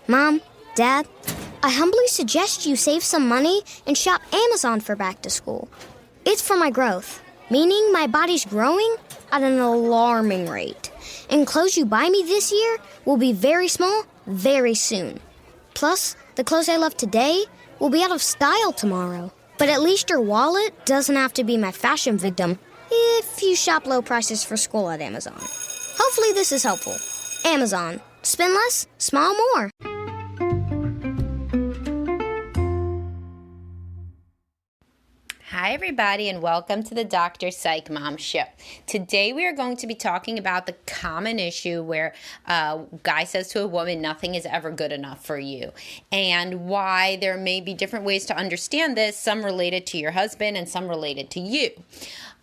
Mom, Dad, I humbly suggest you save some money and shop Amazon for back to school. It's for my growth, meaning my body's growing at an alarming rate. And clothes you buy me this year will be very small very soon. Plus, the clothes I love today will be out of style tomorrow. But at least your wallet doesn't have to be my fashion victim if you shop low prices for school at Amazon. Hopefully this is helpful. Amazon. Spend less, smile more. Hi, everybody, and welcome to the Dr. Psych Mom Show. Today, we are going to be talking about the common issue where a guy says to a woman, nothing is ever good enough for you, and why there may be different ways to understand this, some related to your husband and some related to you.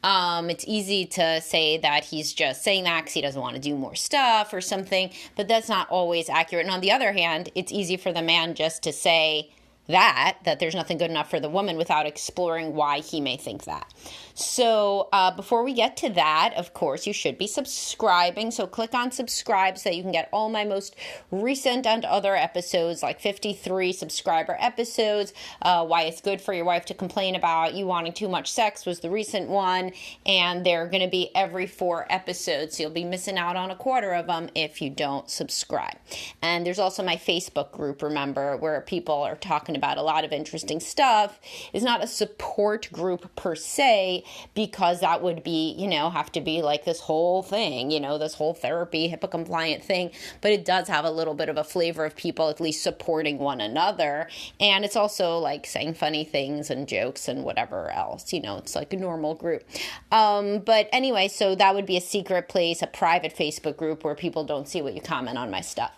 It's easy to say that he's just saying that because he doesn't want to do more stuff or something, but that's not always accurate. And on the other hand, it's easy for the man just to say that there's nothing good enough for the woman without exploring why he may think that. So before we get to that, of course, you should be subscribing. So click on subscribe so that you can get all my most recent and other episodes, like 53 subscriber episodes. Why it's good for your wife to complain about you wanting too much sex was the recent one. And they're going to be every 4 episodes. So you'll be missing out on a quarter of them if you don't subscribe. And there's also my Facebook group, remember, where people are talking about a lot of interesting stuff. It's not a support group per se, because that would be, have to be like this whole thing, this whole therapy, HIPAA compliant thing. But it does have a little bit of a flavor of people at least supporting one another. And it's also like saying funny things and jokes and whatever else, it's like a normal group. But anyway, so that would be a secret place, a private Facebook group where people don't see what you comment on my stuff.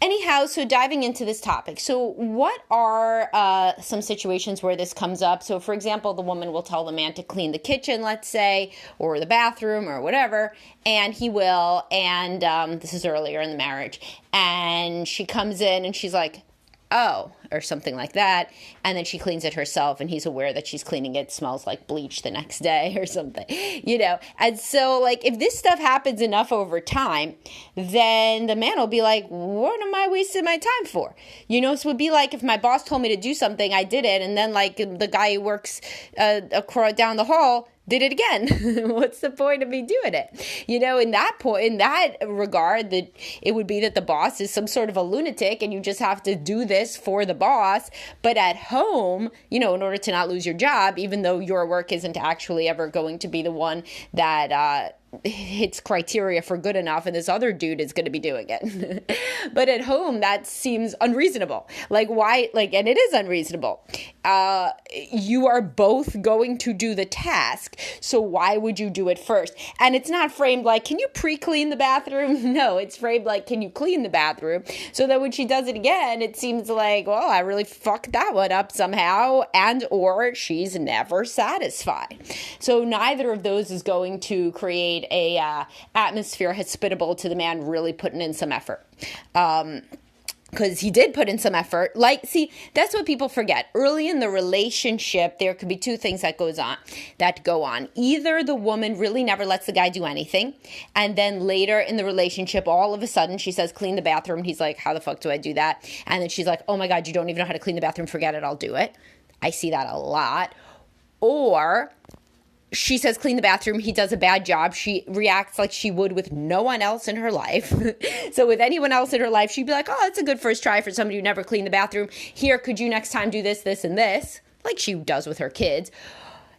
Anyhow, so diving into this topic. So what are some situations where this comes up? So for example, the woman will tell the man to clean the kitchen, let's say, or the bathroom or whatever, and he will. And this is earlier in the marriage. And she comes in and she's like, oh, or something like that. And then she cleans it herself and he's aware that she's cleaning it, smells like bleach the next day or something, And so like if this stuff happens enough over time, then the man will be like, what am I wasting my time for? So it would be like if my boss told me to do something, I did it. And then like the guy who works down the hall did it again. What's the point of me doing it? In that regard, that it would be that the boss is some sort of a lunatic and you just have to do this for the boss. But at home, in order to not lose your job, even though your work isn't actually ever going to be the one that hits criteria for good enough, and this other dude is going to be doing it. But at home, that seems unreasonable. Like why? And it is unreasonable. You are both going to do the task, so why would you do it first? And it's not framed like, can you pre-clean the bathroom? No, it's framed like, can you clean the bathroom? So that when she does it again, it seems like, well, I really fucked that one up somehow, and or she's never satisfied. So neither of those is going to create a atmosphere hospitable to the man really putting in some effort. Because he did put in some effort. That's what people forget. Early in the relationship, there could be 2 things that go on. Either the woman really never lets the guy do anything, and then later in the relationship, all of a sudden, she says, clean the bathroom. He's like, how the fuck do I do that? And then she's like, oh my God, you don't even know how to clean the bathroom. Forget it, I'll do it. I see that a lot. Or she says, clean the bathroom. He does a bad job. She reacts like she would with no one else in her life. So with anyone else in her life, she'd be like, oh, that's a good first try for somebody who never cleaned the bathroom. Here, could you next time do this, this, and this? Like she does with her kids.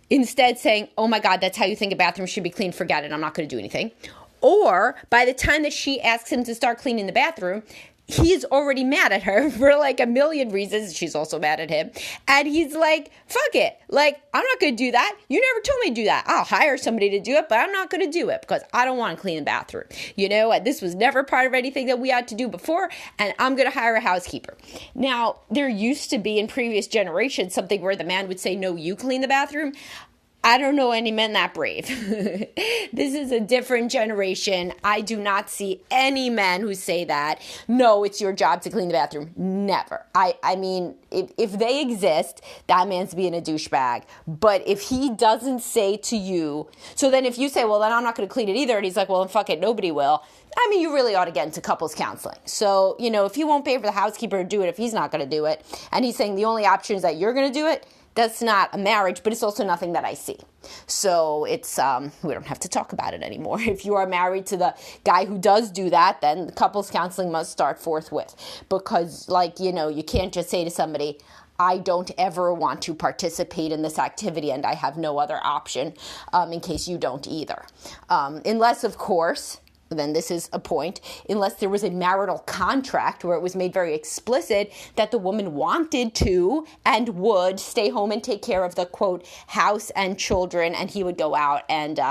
Instead saying, oh my God, that's how you think a bathroom should be cleaned. Forget it. I'm not going to do anything. Or by the time that she asks him to start cleaning the bathroom, he's already mad at her for like a million reasons. She's also mad at him. And he's like, fuck it. Like, I'm not going to do that. You never told me to do that. I'll hire somebody to do it, but I'm not going to do it because I don't want to clean the bathroom. And this was never part of anything that we had to do before. And I'm going to hire a housekeeper. Now, there used to be in previous generations something where the man would say, no, you clean the bathroom. I don't know any men that brave. This is a different generation. I do not see any men who say that. No, it's your job to clean the bathroom. Never. I mean, if they exist, that man's being a douchebag. But if he doesn't say to you, so then if you say, well, then I'm not going to clean it either, and he's like, well, then fuck it, nobody will. I mean, you really ought to get into couples counseling. So, if you won't pay for the housekeeper to do it, if he's not going to do it, and he's saying the only option is that you're going to do it, that's not a marriage, but it's also nothing that I see. So it's, we don't have to talk about it anymore. If you are married to the guy who does do that, then couples counseling must start forthwith. Because you can't just say to somebody, I don't ever want to participate in this activity and I have no other option in case you don't either. Unless, of course, then this is a point, unless there was a marital contract where it was made very explicit that the woman wanted to and would stay home and take care of the, quote, house and children, and he would go out and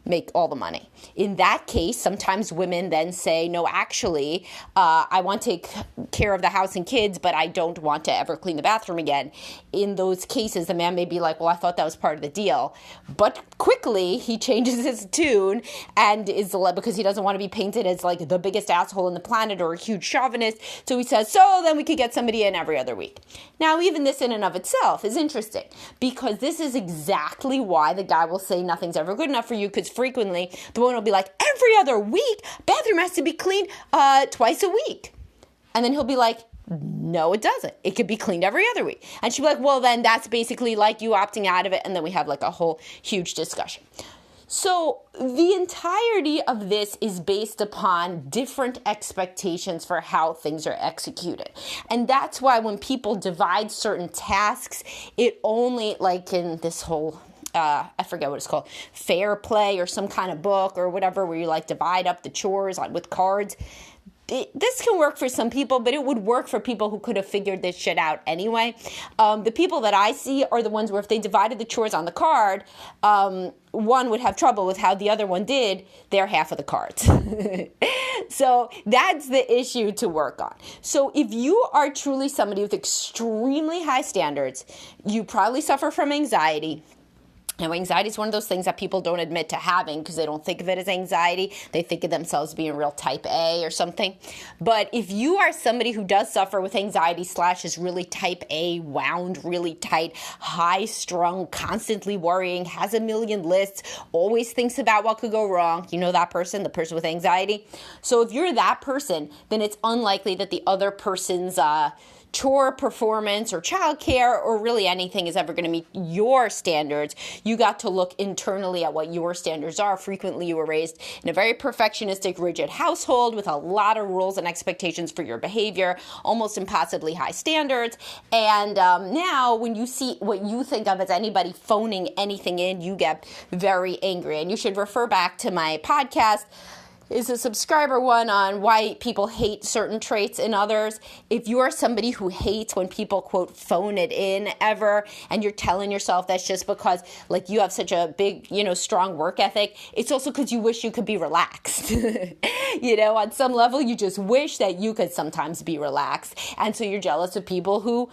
make all the money. In that case, sometimes women then say, no, actually, I want to take care of the house and kids, but I don't want to ever clean the bathroom again. In those cases, the man may be like, well, I thought that was part of the deal. But quickly, he changes his tune and is, because he doesn't want to be painted as like the biggest asshole on the planet or a huge chauvinist. So he says, so then we could get somebody in every other week. Now, even this in and of itself is interesting because this is exactly why the guy will say nothing's ever good enough for you, because frequently the woman will be like, every other week, bathroom has to be cleaned twice a week. And then he'll be like, no, it doesn't. It could be cleaned every other week. And she'll be like, well, then that's basically like you opting out of it. And then we have like a whole huge discussion. So the entirety of this is based upon different expectations for how things are executed. And that's why when people divide certain tasks, it only, like in this whole I forget what it's called, Fair Play or some kind of book or whatever, where you like divide up the chores with cards. This can work for some people, but it would work for people who could have figured this shit out anyway. The people that I see are the ones where if they divided the chores on the card, one would have trouble with how the other one did their half of the cards. So that's the issue to work on. So if you are truly somebody with extremely high standards, you probably suffer from anxiety. Now, anxiety is one of those things that people don't admit to having because they don't think of it as anxiety. They think of themselves being real type A or something. But if you are somebody who does suffer with anxiety / is really type A, wound, really tight, high-strung, constantly worrying, has a million lists, always thinks about what could go wrong, you know that person, the person with anxiety? So if you're that person, then it's unlikely that the other person's chore performance or childcare or really anything is ever going to meet your standards. You got to look internally at what your standards are. Frequently, you were raised in a very perfectionistic, rigid household with a lot of rules and expectations for your behavior, almost impossibly high standards. And now when you see what you think of as anybody phoning anything in, you get very angry. And you should refer back to my podcast. Is a subscriber one on why people hate certain traits in others. If you are somebody who hates when people, quote, phone it in ever, and you're telling yourself that's just because, like, you have such a big, strong work ethic, it's also because you wish you could be relaxed. On some level, you just wish that you could sometimes be relaxed. And so you're jealous of people who,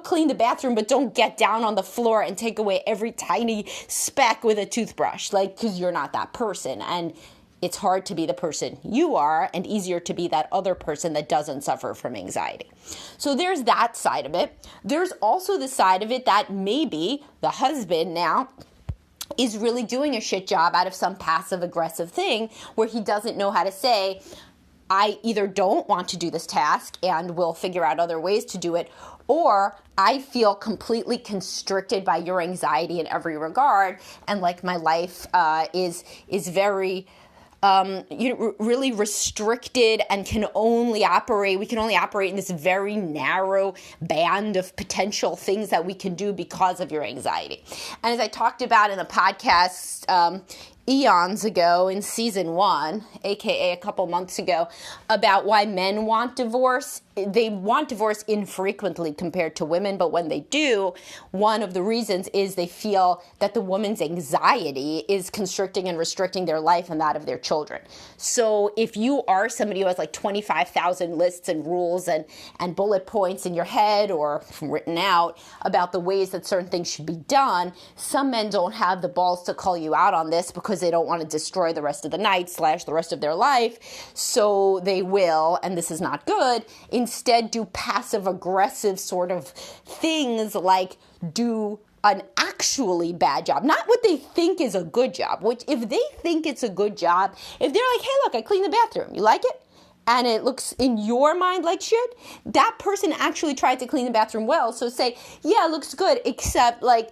clean the bathroom, but don't get down on the floor and take away every tiny speck with a toothbrush, because you're not that person. And it's hard to be the person you are and easier to be that other person that doesn't suffer from anxiety. So there's that side of it. There's also the side of it that maybe the husband now is really doing a shit job out of some passive aggressive thing where he doesn't know how to say, I either don't want to do this task and will figure out other ways to do it, or I feel completely constricted by your anxiety in every regard, and like my life is very really restricted and we can only operate in this very narrow band of potential things that we can do because of your anxiety. And as I talked about in the podcast, eons ago in season 1, aka a couple months ago, about why men want divorce. They want divorce infrequently compared to women, but when they do, one of the reasons is they feel that the woman's anxiety is constricting and restricting their life and that of their children. So if you are somebody who has like 25,000 lists and rules and bullet points in your head or written out about the ways that certain things should be done, some men don't have the balls to call you out on this because they don't want to destroy the rest of the night / the rest of their life. So they will, and this is not good, instead do passive aggressive sort of things like do an actually bad job, not what they think is a good job, which if they think it's a good job, if they're like, hey, look, I cleaned the bathroom, you like it? And it looks in your mind like shit, that person actually tried to clean the bathroom well. So say, yeah, it looks good, except like,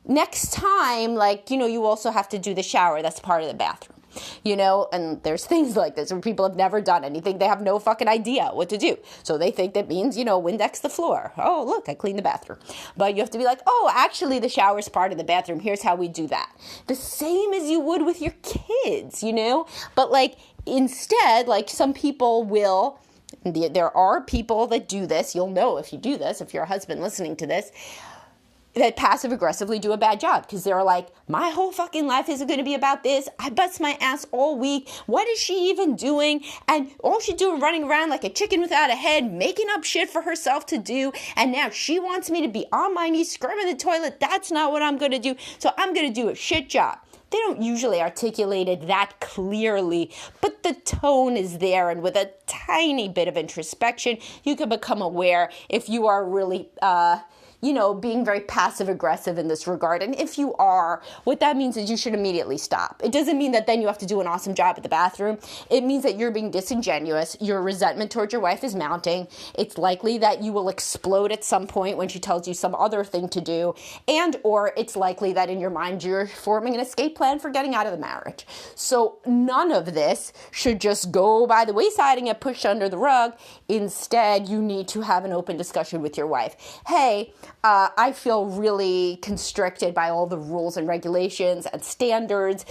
next time, like, you also have to do the shower. That's part of the bathroom. And there's things like this where people have never done anything. They have no fucking idea what to do. So they think that means, Windex the floor. Oh, look, I cleaned the bathroom. But you have to be like, oh, actually the shower's part of the bathroom. Here's how we do that. The same as you would with your kids, But like instead, like some people will, there are people that do this. You'll know if you do this, if you're a husband listening to this, that passive aggressively do a bad job because they're like, my whole fucking life isn't going to be about this. I bust my ass all week. What is she even doing? And all she's doing running around like a chicken without a head, making up shit for herself to do. And now she wants me to be on my knees, scrubbing the toilet. That's not what I'm going to do. So I'm going to do a shit job. They don't usually articulate it that clearly, but the tone is there. And with a tiny bit of introspection, you can become aware if you are really, being very passive aggressive in this regard. And if you are, what that means is you should immediately stop. It doesn't mean that then you have to do an awesome job at the bathroom. It means that you're being disingenuous. Your resentment towards your wife is mounting. It's likely that you will explode at some point when she tells you some other thing to do. And or it's likely that in your mind you're forming an escape plan for getting out of the marriage. So none of this should just go by the wayside and get pushed under the rug. Instead, you need to have an open discussion with your wife. Hey, I feel really constricted by all the rules and regulations and standards,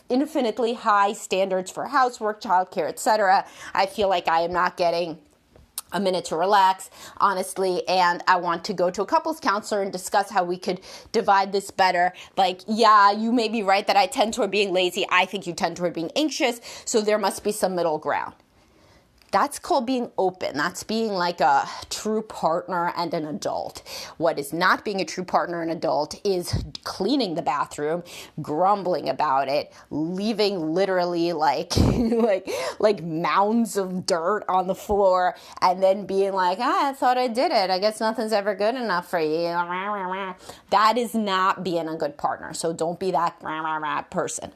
infinitely high standards for housework, childcare, etc. I feel like I am not getting a minute to relax, honestly, and I want to go to a couples counselor and discuss how we could divide this better. Like, yeah, you may be right that I tend toward being lazy. I think you tend toward being anxious, so there must be some middle ground. That's called being open. That's being like a true partner and an adult. What is not being a true partner and adult is cleaning the bathroom, grumbling about it, leaving literally like mounds of dirt on the floor, and then being like, I thought I did it. I guess nothing's ever good enough for you. That is not being a good partner. So don't be that person.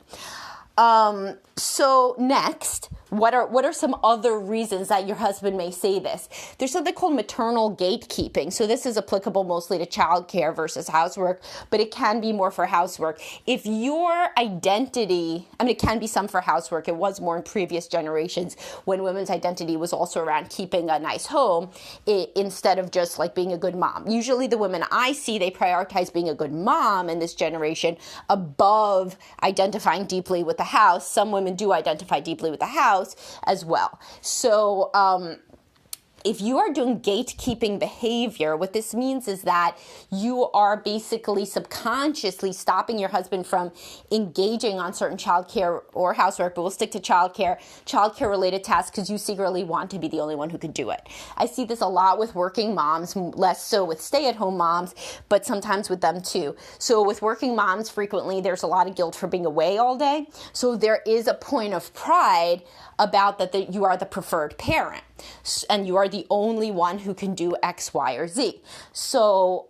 So next, what are some other reasons that your husband may say this? There's something called maternal gatekeeping. So this is applicable mostly to childcare versus housework, but it can be more for housework. If your identity, it can be some for housework. It was more in previous generations when women's identity was also around keeping a nice home instead of just like being a good mom. Usually the women I see, they prioritize being a good mom in this generation above identifying deeply with the house. Some women do identify deeply with the house as well. So if you are doing gatekeeping behavior, what this means is that you are basically subconsciously stopping your husband from engaging on certain childcare or housework, but we'll stick to childcare related tasks because you secretly want to be the only one who can do it. I see this a lot with working moms, less so with stay-at-home moms, but sometimes with them too. So with working moms, frequently there's a lot of guilt for being away all day. So there is a point of pride about that you are the preferred parent and you are the only one who can do X, Y, or Z. So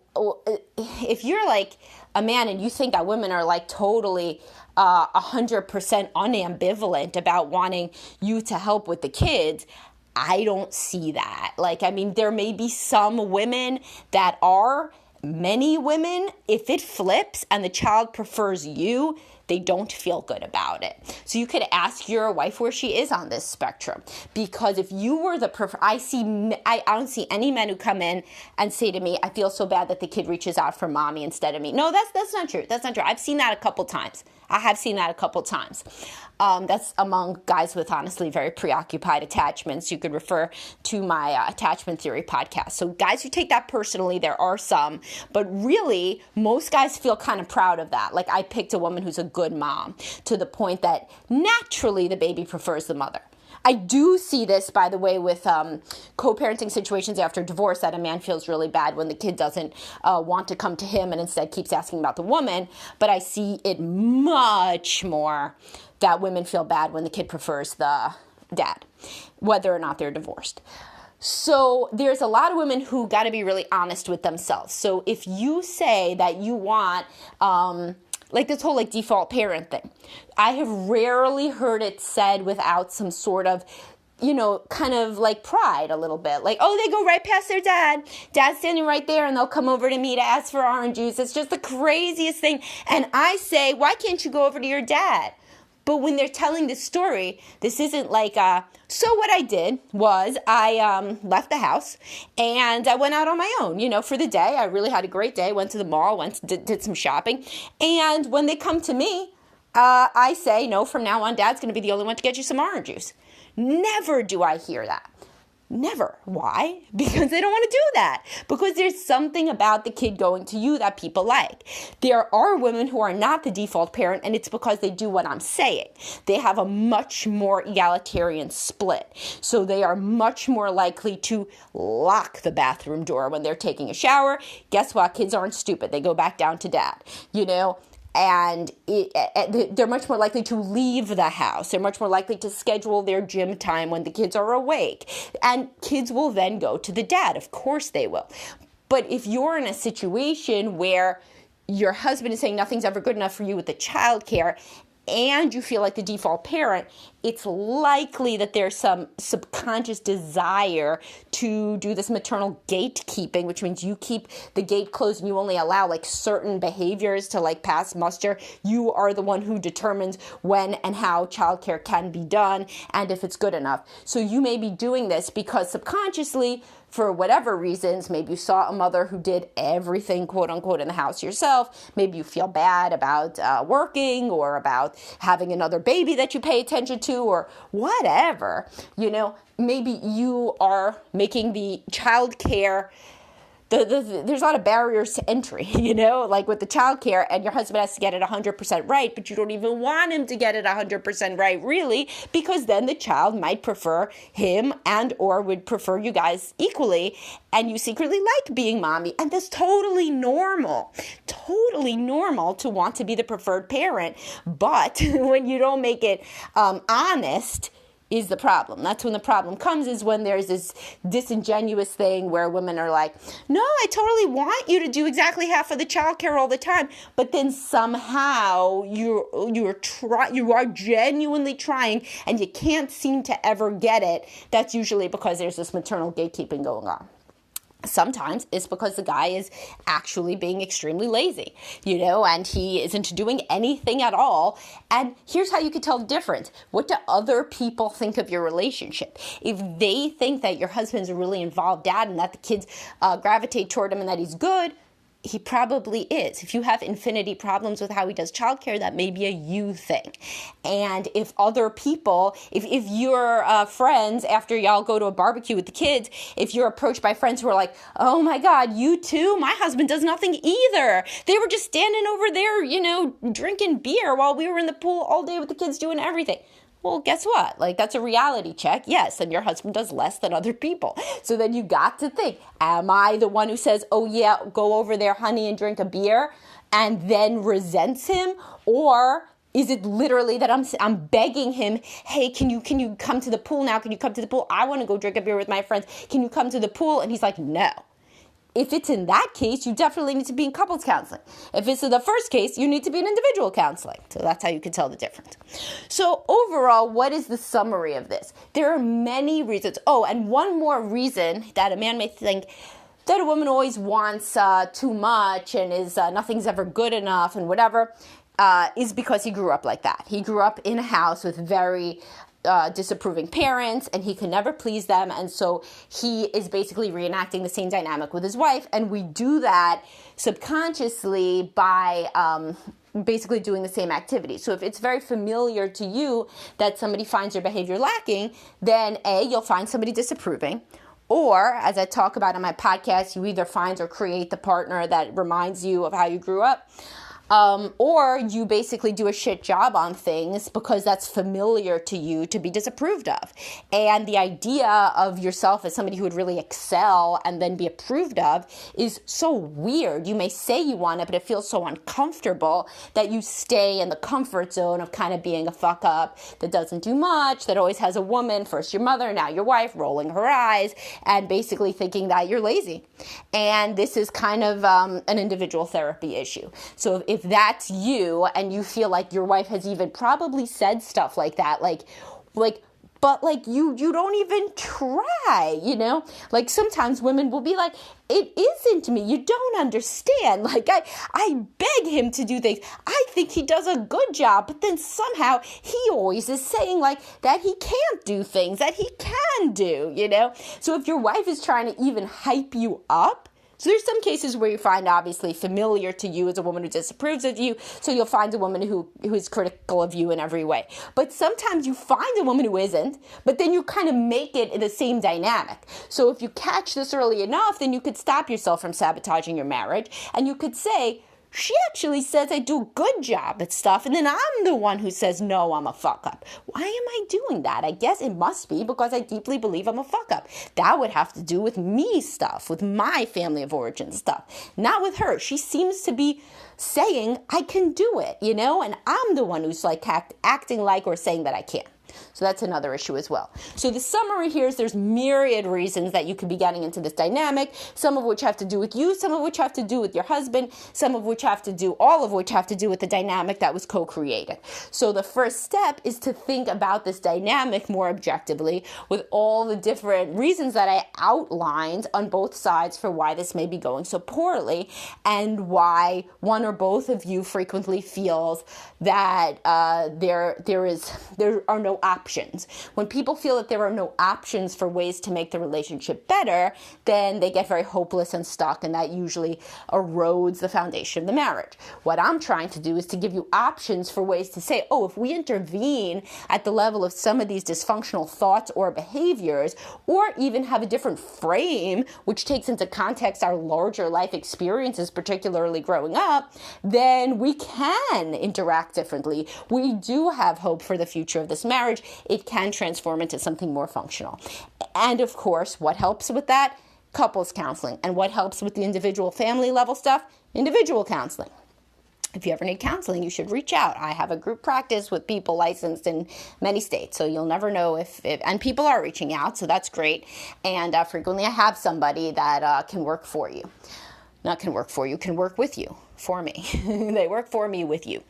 if you're like a man and you think that women are like totally 100% unambivalent about wanting you to help with the kids, I don't see that. There may be some women that are. Many women, if it flips and the child prefers you, they don't feel good about it. So you could ask your wife where she is on this spectrum, because if you were the I don't see any men who come in and say to me, I feel so bad that the kid reaches out for mommy instead of me. No, that's not true. That's not true. I've seen that a couple times. I have seen that a couple times. That's among guys with honestly very preoccupied attachments. You could refer to my attachment theory podcast. So guys who take that personally, there are some, but really most guys feel kind of proud of that. Like, I picked a woman who's a good mom, to the point that naturally the baby prefers the mother. I do see this, by the way, with co-parenting situations after divorce, that a man feels really bad when the kid doesn't want to come to him and instead keeps asking about the woman. But I see it much more that women feel bad when the kid prefers the dad, whether or not they're divorced. So there's a lot of women who got to be really honest with themselves. So if you say that you want... like this whole default parent thing, I have rarely heard it said without some sort of, kind of pride a little bit. Like, oh, they go right past their dad. Dad's standing right there and they'll come over to me to ask for orange juice. It's just the craziest thing. And I say, why can't you go over to your dad? But when they're telling this story, this isn't so what I did was I left the house and I went out on my own, for the day. I really had a great day, went to the mall, did some shopping. And when they come to me, I say, no, from now on, Dad's going to be the only one to get you some orange juice. Never do I hear that. Never. Why? Because they don't want to do that. Because there's something about the kid going to you that people like. There are women who are not the default parent, and it's because they do what I'm saying. They have a much more egalitarian split. So they are much more likely to lock the bathroom door when they're taking a shower. Guess what? Kids aren't stupid. They go back down to dad, And they're much more likely to leave the house. They're much more likely to schedule their gym time when the kids are awake. And kids will then go to the dad. Of course they will. But if you're in a situation where your husband is saying nothing's ever good enough for you with the childcare, and you feel like the default parent, it's likely that there's some subconscious desire to do this maternal gatekeeping, which means you keep the gate closed and you only allow certain behaviors to pass muster. You are the one who determines when and how childcare can be done and if it's good enough. So you may be doing this because subconsciously, for whatever reasons, maybe you saw a mother who did everything, quote unquote, in the house yourself. Maybe you feel bad about working or about having another baby that you pay attention to or whatever. Maybe you are making the child care. There's a lot of barriers to entry, with the child care, and your husband has to get it 100% right, but you don't even want him to get it 100% right, really, because then the child might prefer him and or would prefer you guys equally, and you secretly like being mommy, and that's totally normal to want to be the preferred parent, but when you don't make it honest, is the problem. That's when the problem comes, is when there's this disingenuous thing where women are like, no, I totally want you to do exactly half of the childcare all the time. But then somehow you are genuinely trying and you can't seem to ever get it. That's usually because there's this maternal gatekeeping going on. Sometimes it's because the guy is actually being extremely lazy, and he isn't doing anything at all. And here's how you can tell the difference. What do other people think of your relationship? If they think that your husband's a really involved dad and that the kids gravitate toward him and that he's good, he probably is. If you have infinity problems with how he does childcare, that may be a you thing. And if other people, if your friends, after y'all go to a barbecue with the kids, if you're approached by friends who are like, oh my God, you too? My husband does nothing either. They were just standing over there, drinking beer while we were in the pool all day with the kids doing everything. Well, guess what? That's a reality check. Yes, and your husband does less than other people. So then you got to think, am I the one who says, oh yeah, go over there, honey, and drink a beer, and then resents him? Or is it literally that I'm begging him, hey, can you come to the pool now? Can you come to the pool? I want to go drink a beer with my friends. Can you come to the pool? And he's like, no. If it's in that case, you definitely need to be in couples counseling. If it's in the first case, you need to be in individual counseling. So that's how you can tell the difference. So overall, what is the summary of this? There are many reasons. Oh, and one more reason that a man may think that a woman always wants too much and is nothing's ever good enough and whatever. is because he grew up like that. He grew up in a house with very disapproving parents, and he could never please them, and so he is basically reenacting the same dynamic with his wife, and we do that subconsciously by basically doing the same activity. So if it's very familiar to you that somebody finds your behavior lacking, then A, you'll find somebody disapproving, or, as I talk about on my podcast, you either find or create the partner that reminds you of how you grew up, or you basically do a shit job on things because that's familiar to you to be disapproved of. And the idea of yourself as somebody who would really excel and then be approved of is so weird. You may say you want it, but it feels so uncomfortable that you stay in the comfort zone of kind of being a fuck up that doesn't do much, that always has a woman, first your mother, now your wife, rolling her eyes, and basically thinking that you're lazy. And this is kind of an individual therapy issue. So if that's you and you feel like your wife has even probably said stuff like that, but you don't even try, Like sometimes women will be like, it isn't me. You don't understand. Like I beg him to do things. I think he does a good job, but then somehow he always is saying like that he can't do things that he can do, So if your wife is trying to even hype you up, so there's some cases where you find obviously familiar to you as a woman who disapproves of you. So you'll find a woman who is critical of you in every way. But sometimes you find a woman who isn't, but then you kind of make it in the same dynamic. So if you catch this early enough, then you could stop yourself from sabotaging your marriage. And you could say, she actually says I do a good job at stuff, and then I'm the one who says, no, I'm a fuck up. Why am I doing that? I guess it must be because I deeply believe I'm a fuck up. That would have to do with me stuff, with my family of origin stuff, not with her. She seems to be saying I can do it, and I'm the one who's like acting like or saying that I can't. So that's another issue as well. So the summary here is there's myriad reasons that you could be getting into this dynamic, some of which have to do with you, some of which have to do with your husband, all of which have to do with the dynamic that was co-created. So the first step is to think about this dynamic more objectively with all the different reasons that I outlined on both sides for why this may be going so poorly and why one or both of you frequently feels that there are no options. When people feel that there are no options for ways to make the relationship better, then they get very hopeless and stuck, and that usually erodes the foundation of the marriage. What I'm trying to do is to give you options for ways to say, if we intervene at the level of some of these dysfunctional thoughts or behaviors, or even have a different frame, which takes into context our larger life experiences, particularly growing up, then we can interact differently. We do have hope for the future of this marriage. It can transform into something more functional. And of course, what helps with that? Couples counseling. And what helps with the individual family level stuff? Individual counseling. If you ever need counseling, you should reach out. I have a group practice with people licensed in many states, so you'll never know and people are reaching out, so that's great. And frequently I have somebody that can work for you. Not can work for you, can work with you. For me. They work for me with you.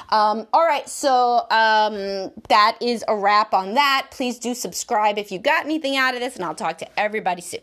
All right, so that is a wrap on that. Please do subscribe if you got anything out of this, and I'll talk to everybody soon.